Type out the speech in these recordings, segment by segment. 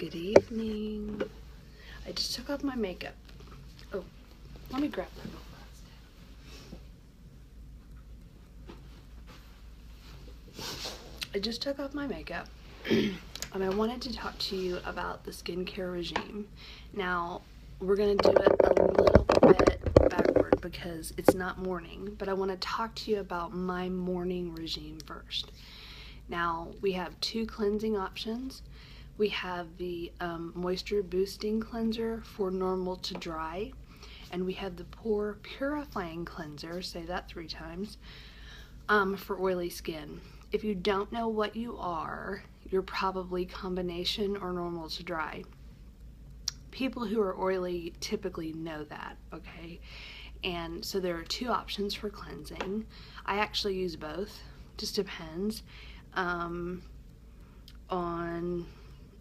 Good evening. I just took off my makeup. Oh, let me grab that real fast. I just took off my makeup and I wanted to talk to you about the skincare regime. Now, we're going to do it a little bit backward because it's not morning, but I want to talk to you about my morning regime first. Now, we have two cleansing options. We have the moisture boosting cleanser for normal to dry, and we have the pore purifying cleanser, say that 3 times, for oily skin. If you don't know what you are, you're probably combination or normal to dry. People who are oily typically know that, okay? And so there are 2 options for cleansing. I actually use both, just depends on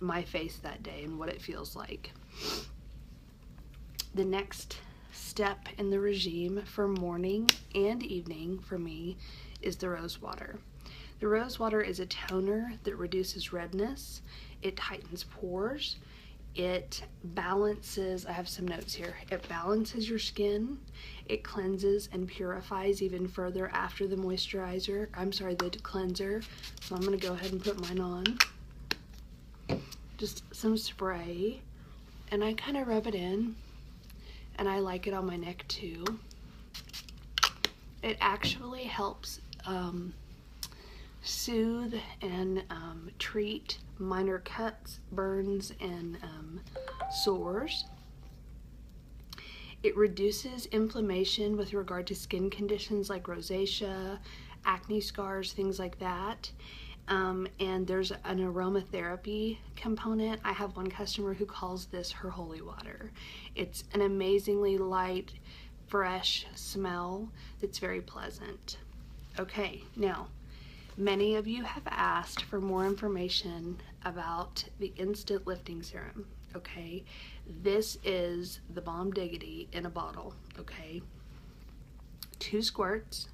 my face that day and what it feels like. The next step in the regime for morning and evening for me is the rose water. The rose water is a toner that reduces redness, it tightens pores, it balances, I have some notes here, it balances your skin, it cleanses and purifies even further after the the cleanser. So I'm going to go ahead and put mine on. Just some spray, and I kind of rub it in, and I like it on my neck too. It actually helps soothe and treat minor cuts, burns, and sores. It reduces inflammation with regard to skin conditions like rosacea, acne scars, things like that. And there's an aromatherapy component. I have one customer who calls this her holy water. It's an amazingly light, fresh smell that's very pleasant. Okay, now, many of you have asked for more information about the Instant Lifting Serum, okay? This is the bomb diggity in a bottle, okay? 2 squirts.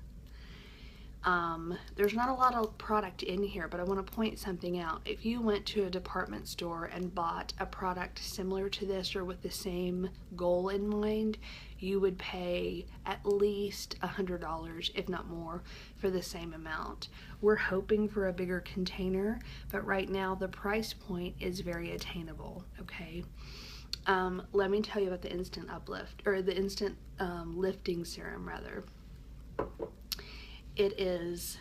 There's not a lot of product in here, but I want to point something out. If you went to a department store and bought a product similar to this or with the same goal in mind, you would pay at least $100, if not more, for the same amount. We're hoping for a bigger container, but right now the price point is very attainable, okay? Let me tell you about the Instant Uplift, or the Instant Lifting Serum, rather. It is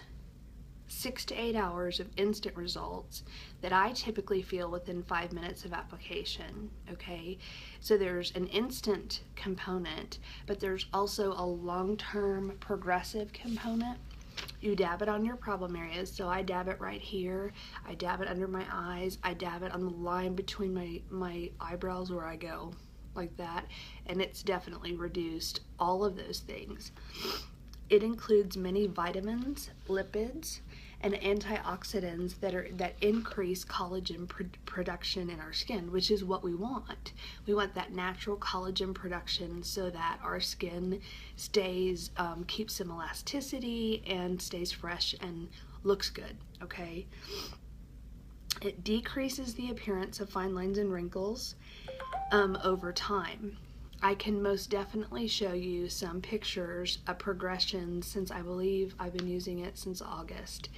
6 to 8 hours of instant results that I typically feel within 5 minutes of application, okay? So there's an instant component, but there's also a long-term progressive component. You dab it on your problem areas, so I dab it right here, I dab it under my eyes, I dab it on the line between my eyebrows where I go, like that, and it's definitely reduced all of those things. It includes many vitamins, lipids, and antioxidants that increase collagen production in our skin, which is what we want. We want that natural collagen production so that our skin stays, keeps some elasticity and stays fresh and looks good, okay? It decreases the appearance of fine lines and wrinkles over time. I can most definitely show you some pictures of progression since I believe I've been using it since August,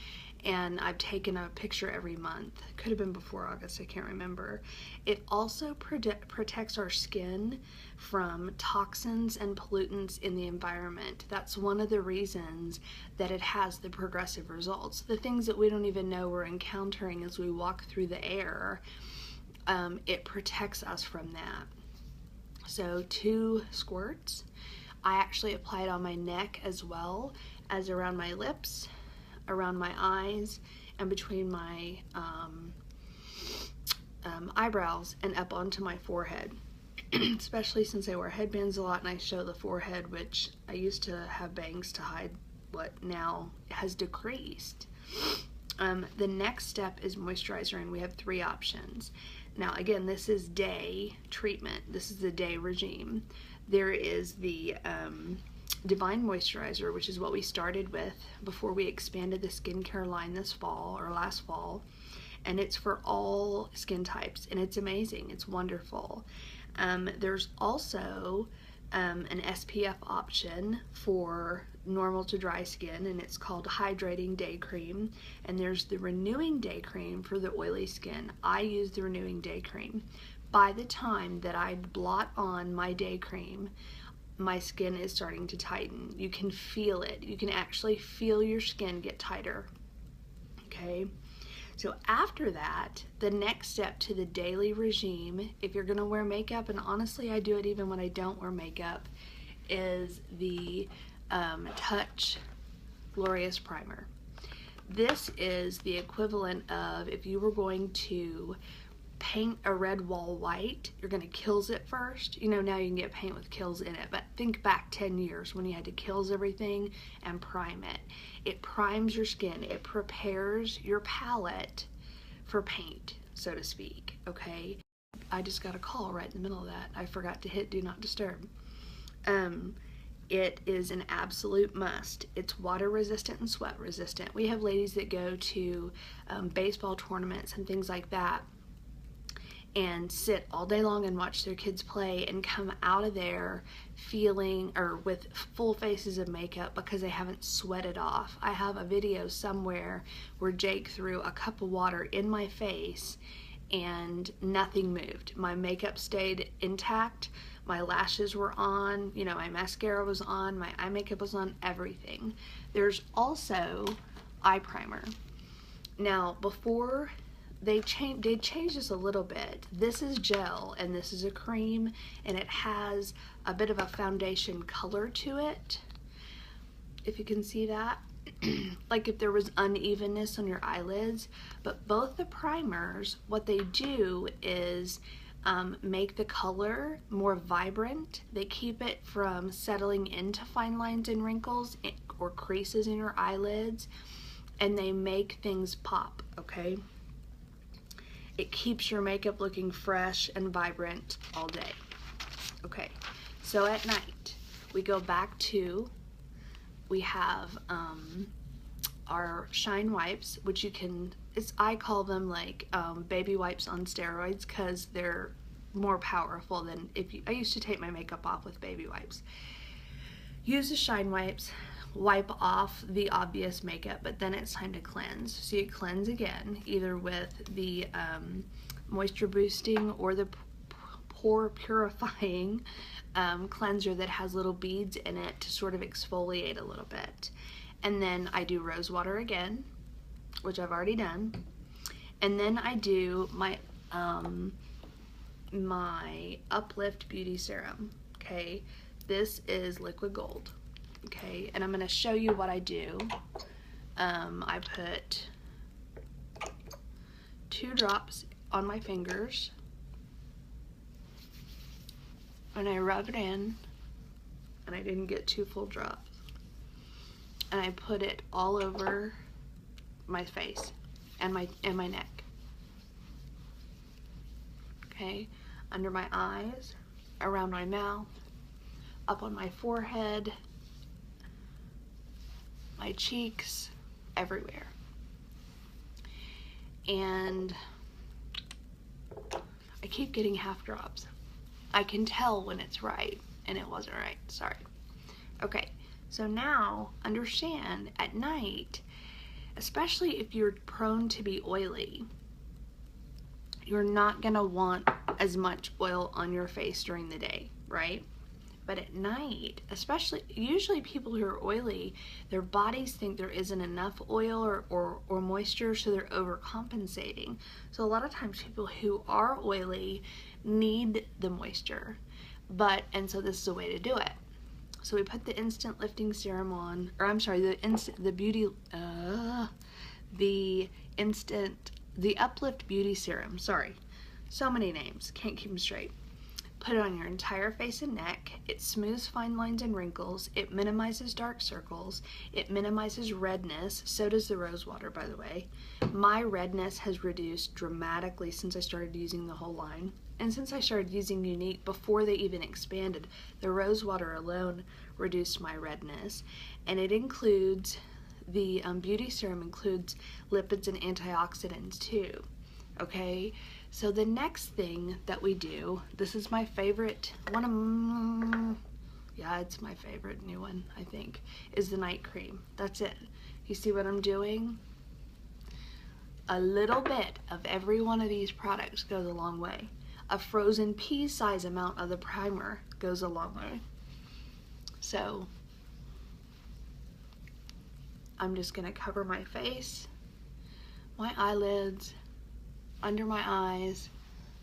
and I've taken a picture every month. Could have been before August, I can't remember. It also protects our skin from toxins and pollutants in the environment. That's one of the reasons that it has the progressive results. The things that we don't even know we're encountering as we walk through the air, it protects us from that. So 2 squirts. I actually apply it on my neck as well as around my lips, around my eyes, and between my eyebrows and up onto my forehead. Especially since I wear headbands a lot and I show the forehead, which I used to have bangs to hide what now has decreased. The next step is moisturizer, and we have 3 options. Now again, this is day treatment. This is the day regime. There is the Divine Moisturizer, which is what we started with before we expanded the skincare line this fall, or last fall. and it's for all skin types, and it's amazing. It's wonderful. There's also an SPF option for normal to dry skin, and it's called Hydrating Day Cream. And there's the Renewing Day Cream for the oily skin. I use the Renewing Day Cream. By the time that I blot on my day cream, my skin is starting to tighten. You can feel it. You can actually feel your skin get tighter. Okay? So after that, the next step to the daily regime, if you're gonna wear makeup, and honestly I do it even when I don't wear makeup, is the Touch Glorious Primer. This is the equivalent of if you were going to paint a red wall white, you're gonna Kills it first. You know, now you can get paint with Kills in it, but think back 10 years when you had to Kills everything and prime it. It primes your skin. It prepares your palette for paint, so to speak, okay? I just got a call right in the middle of that. I forgot to hit Do Not Disturb. It is an absolute must. It's water resistant and sweat resistant. We have ladies that go to baseball tournaments and things like that and sit all day long and watch their kids play and come out of there feeling or with full faces of makeup because they haven't sweated off. I have a video somewhere where Jake threw a cup of water in my face and nothing moved. My makeup stayed intact, my lashes were on, you know, my mascara was on, my eye makeup was on, everything. There's also eye primer. Now, before they changed this a little bit. This is gel and this is a cream, and it has a bit of a foundation color to it, if you can see that. Like if there was unevenness on your eyelids. But both the primers, what they do is make the color more vibrant. They keep it from settling into fine lines and wrinkles or creases in your eyelids, and they make things pop, okay? It keeps your makeup looking fresh and vibrant all day. Okay, so at night, we go back to, we have our Shine wipes, which you can, I call them like baby wipes on steroids because they're more powerful than I used to take my makeup off with baby wipes. Use the Shine wipes, wipe off the obvious makeup, but then it's time to cleanse. So you cleanse again, either with the moisture boosting or the pore purifying cleanser that has little beads in it to sort of exfoliate a little bit. And then I do rose water again, which I've already done. And then I do my my Uplift Beauty Serum, okay? This is liquid gold. Okay, and I'm going to show you what I do. I put 2 drops on my fingers and I rub it in, and I didn't get 2 full drops, and I put it all over my face and my neck. Okay, under my eyes, around my mouth, up on my forehead, my cheeks, everywhere. And I keep getting half drops. I can tell when it's right, and it wasn't right, sorry. Okay, so now understand at night, especially if you're prone to be oily, you're not gonna want as much oil on your face during the day, right? But at night, especially, usually people who are oily, their bodies think there isn't enough oil or moisture, so they're overcompensating. So a lot of times people who are oily need the moisture, and so this is a way to do it. So we put the Instant Lifting Serum on, or I'm sorry, the Uplift Beauty Serum, sorry. So many names, can't keep them straight. Put it on your entire face and neck. It smooths fine lines and wrinkles. It minimizes dark circles. It minimizes redness. So does the rose water, by the way. My redness has reduced dramatically since I started using the whole line. And since I started using Younique before they even expanded, the rose water alone reduced my redness. And it includes, the beauty serum includes lipids and antioxidants too. Okay, so the next thing that we do, this is my favorite, yeah, it's my favorite new one, I think, is the night cream. That's it. You see what I'm doing? A little bit of every one of these products goes a long way. A frozen pea size amount of the primer goes a long way. So I'm just gonna cover my face, my eyelids, under my eyes,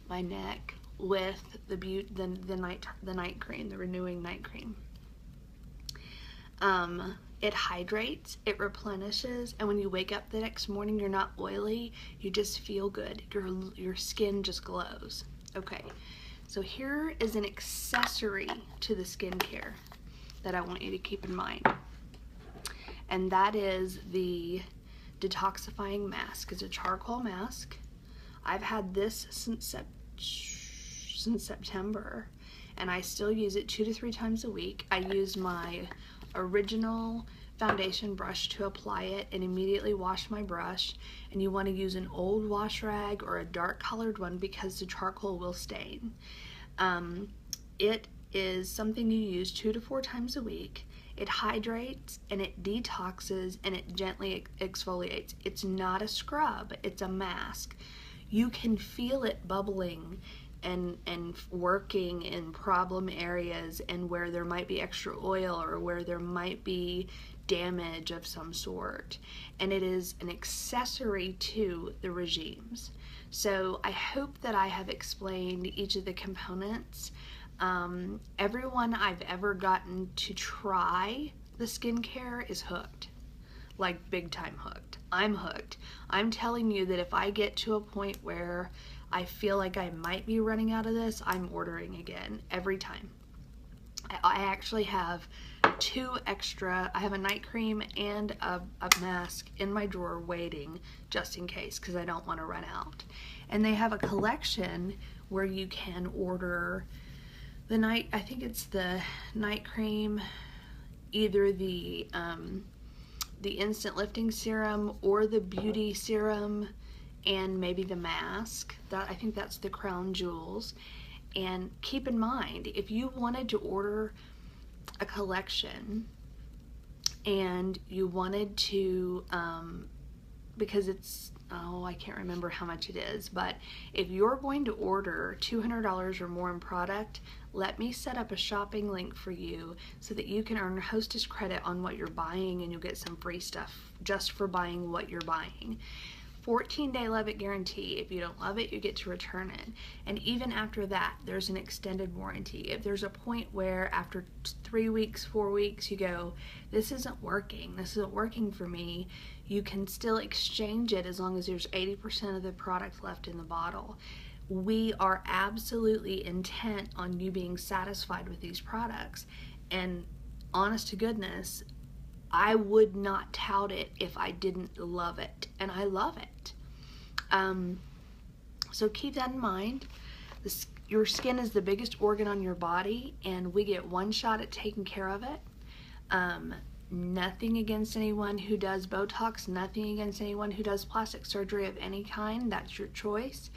my neck with the night cream, the renewing night cream. It hydrates, it replenishes, and when you wake up the next morning, you're not oily, you just feel good. Your skin just glows. Okay, so here is an accessory to the skincare that I want you to keep in mind. And that is the detoxifying mask. It's a charcoal mask. I've had this since September, and I still use it 2 to 3 times a week. I use my original foundation brush to apply it and immediately wash my brush, and you want to use an old wash rag or a dark colored one because the charcoal will stain. It is something you use 2 to 4 times a week. It hydrates and it detoxes and it gently exfoliates. It's not a scrub, it's a mask. You can feel it bubbling and working in problem areas and where there might be extra oil or where there might be damage of some sort. And it is an accessory to the regimes. So I hope that I have explained each of the components. Everyone I've ever gotten to try the skincare is hooked. Like big time hooked. I'm hooked. I'm telling you that if I get to a point where I feel like I might be running out of this, I'm ordering again every time. I actually have 2 extra, I have a night cream and a mask in my drawer waiting just in case because I don't want to run out. And they have a collection where you can order the night, I think it's the night cream, either the instant lifting serum or the beauty serum, and maybe the mask. I think that's the crown jewels. And keep in mind, if you wanted to order a collection and you wanted to, because it's, I can't remember how much it is, but if you're going to order $200 or more in product, let me set up a shopping link for you so that you can earn hostess credit on what you're buying, and you'll get some free stuff just for buying what you're buying. 14-day love it guarantee. If you don't love it, you get to return it. And even after that, there's an extended warranty. If there's a point where after 3 weeks, 4 weeks, you go, this isn't working for me, you can still exchange it as long as there's 80% of the product left in the bottle. We are absolutely intent on you being satisfied with these products. And honest to goodness, I would not tout it if I didn't love it, and I love it. So keep that in mind. Your skin is the biggest organ on your body, and we get one shot at taking care of it. Nothing against anyone who does Botox, nothing against anyone who does plastic surgery of any kind. That's your choice.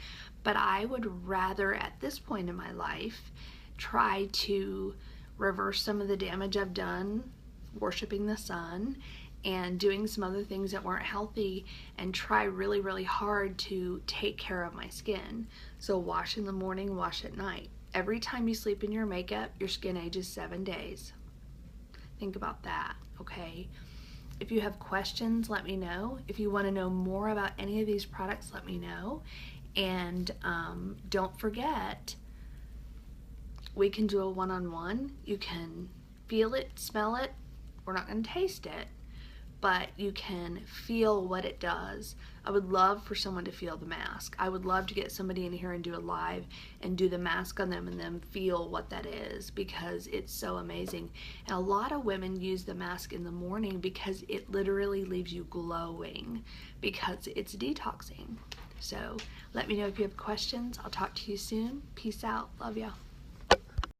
But I would rather, at this point in my life, try to reverse some of the damage I've done worshiping the sun and doing some other things that weren't healthy, and try really, really hard to take care of my skin. So wash in the morning, wash at night. Every time you sleep in your makeup, your skin ages 7 days. Think about that, okay? If you have questions, let me know. If you want to know more about any of these products, let me know. And don't forget, we can do a one-on-one. You can feel it, smell it. We're not going to taste it, but you can feel what it does. I would love for someone to feel the mask. I would love to get somebody in here and do a live and do the mask on them and then feel what that is, because it's so amazing. And a lot of women use the mask in the morning because it literally leaves you glowing because it's detoxing. So let me know if you have questions. I'll talk to you soon. Peace out. Love y'all.